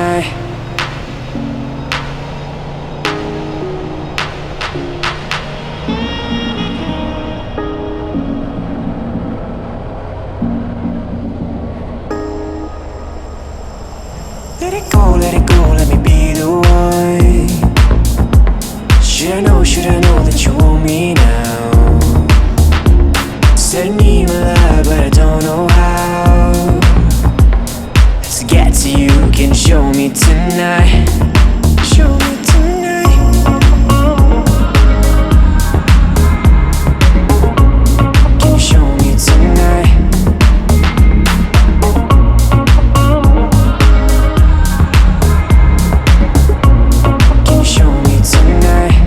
tonight. Let it go, let me be the one. Should I know that you want me now? Said I need my love, but I don't know how. To get to you, can you show me tonight? Show me tonight. Can you show me tonight? Can you show me tonight?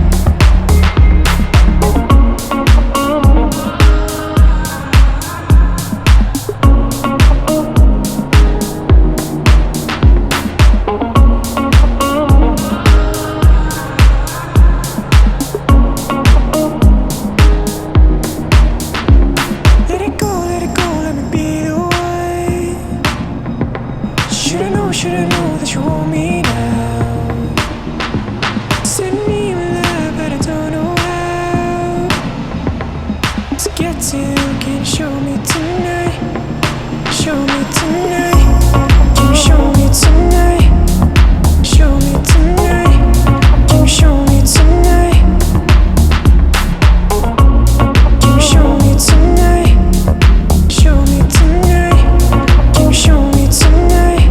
Should I know that you want me now? Send me my love, but I don't know how. To get to you, can you show me tonight? Show me tonight. Can you show me tonight? Show me tonight. Can you show me tonight? Can you show me tonight? Show me tonight. Can you show me tonight?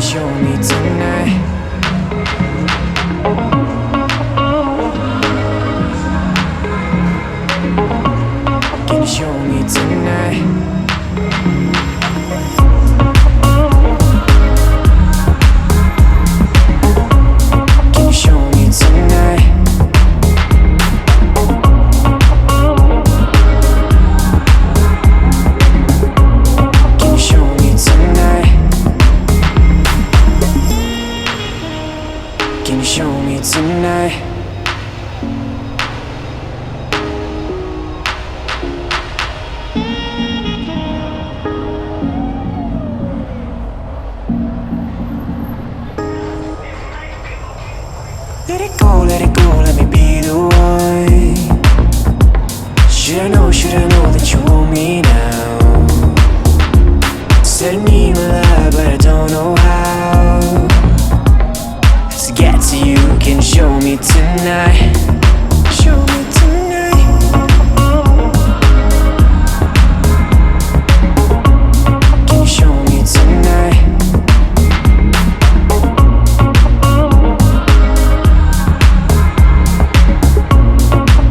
Show me tonight. Can you show me tonight? Can you show me tonight? Can you show me tonight? Can you show me tonight? Let it go, let me be the one. Should I know that you want me now? Said I need my love, but I don't know how. To get to you, can you show me tonight? Show me tonight. Can you show me tonight?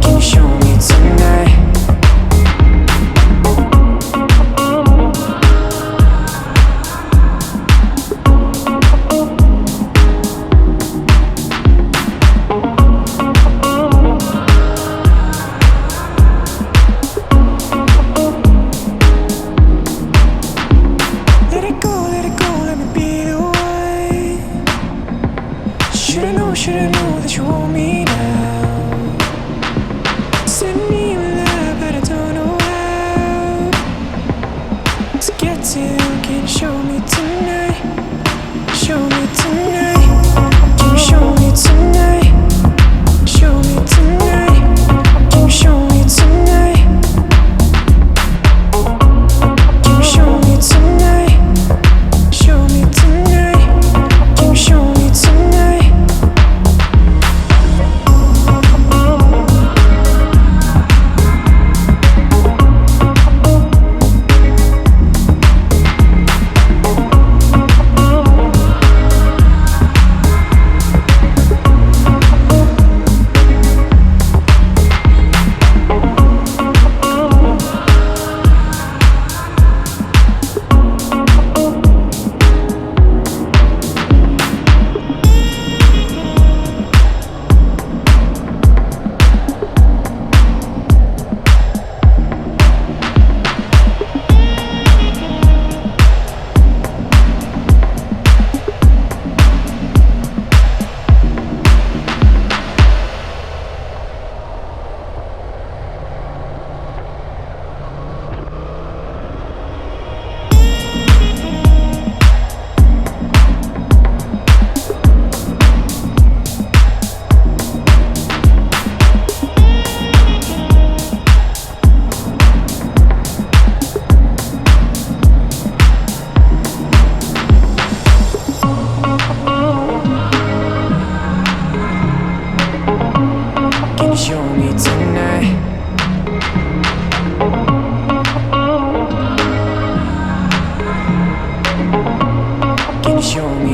Can you show me tonight?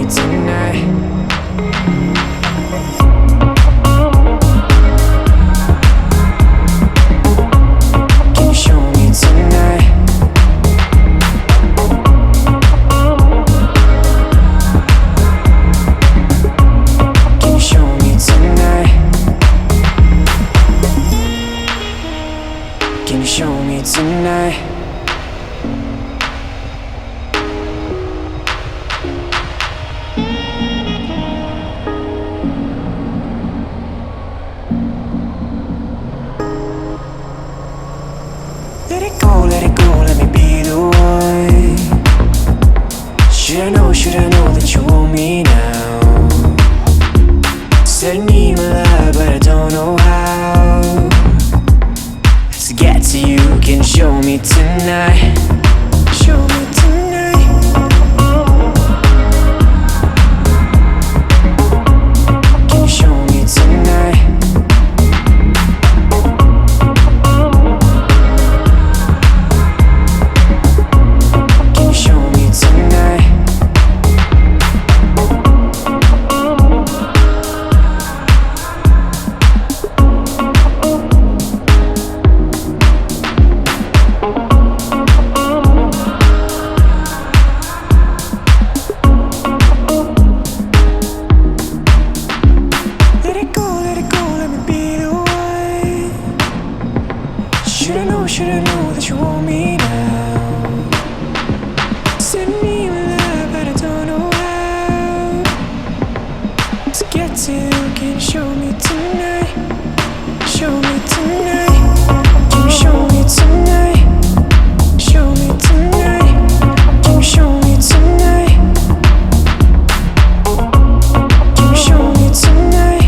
tonight? Can you show me tonight? Can you show me tonight? Can you show me tonight? Let it go, let me be the one. Should I know that you want me now? Said I need my love, but I don't know how to get to you. Can you show me tonight? Show me tonight. Can you show me tonight? Can you show me tonight? Let it go, let me be the one. Should I know that you want me now? Said I need my love, but I don't know how to get to you. Can you show me tonight? Show me tonight. Can you show me tonight? Show me tonight. Can you show me tonight? Can you show me tonight?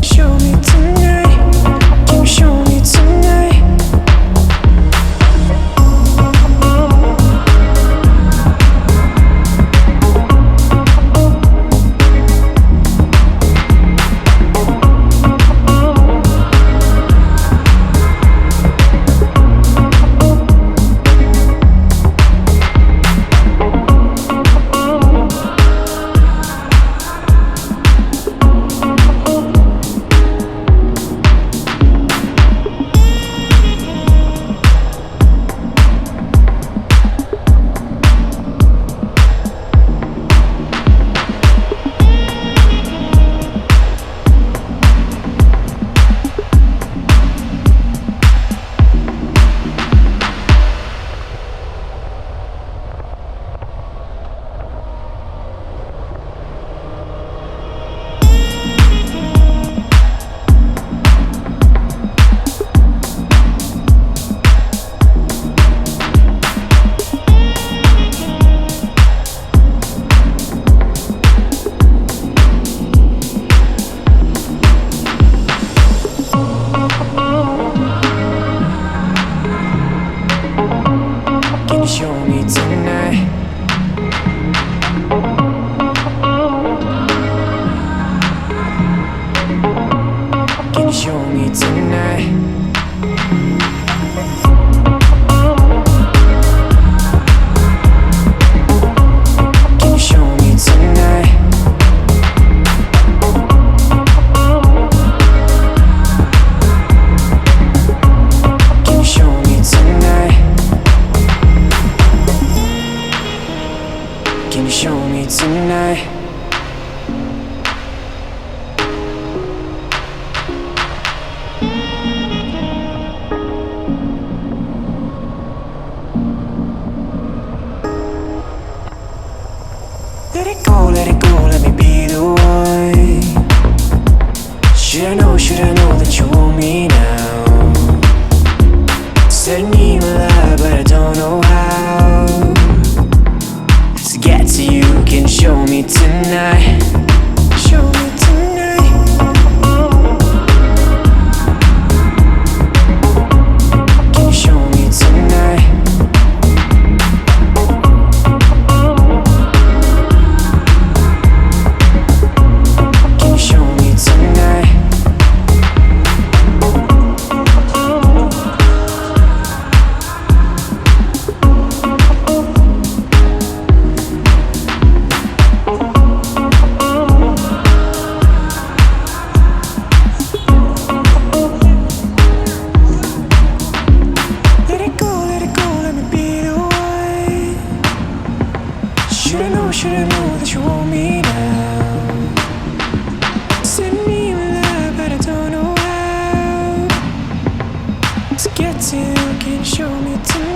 Show me tonight. Can you show me tonight? Can you show me tonight? Can you show me tonight? Can you show me tonight? Can you show me tonight? Can you show me tonight? Let it go, let me be the one. Should I know that you want me now? Said I need my love, but I don't know how to get to you. Can you show me tonight? Show me tonight. Can you show me tonight? Can you show me tonight? should've known that you want me now. Send me your love, but I don't know how to get to you. Can you show me tonight?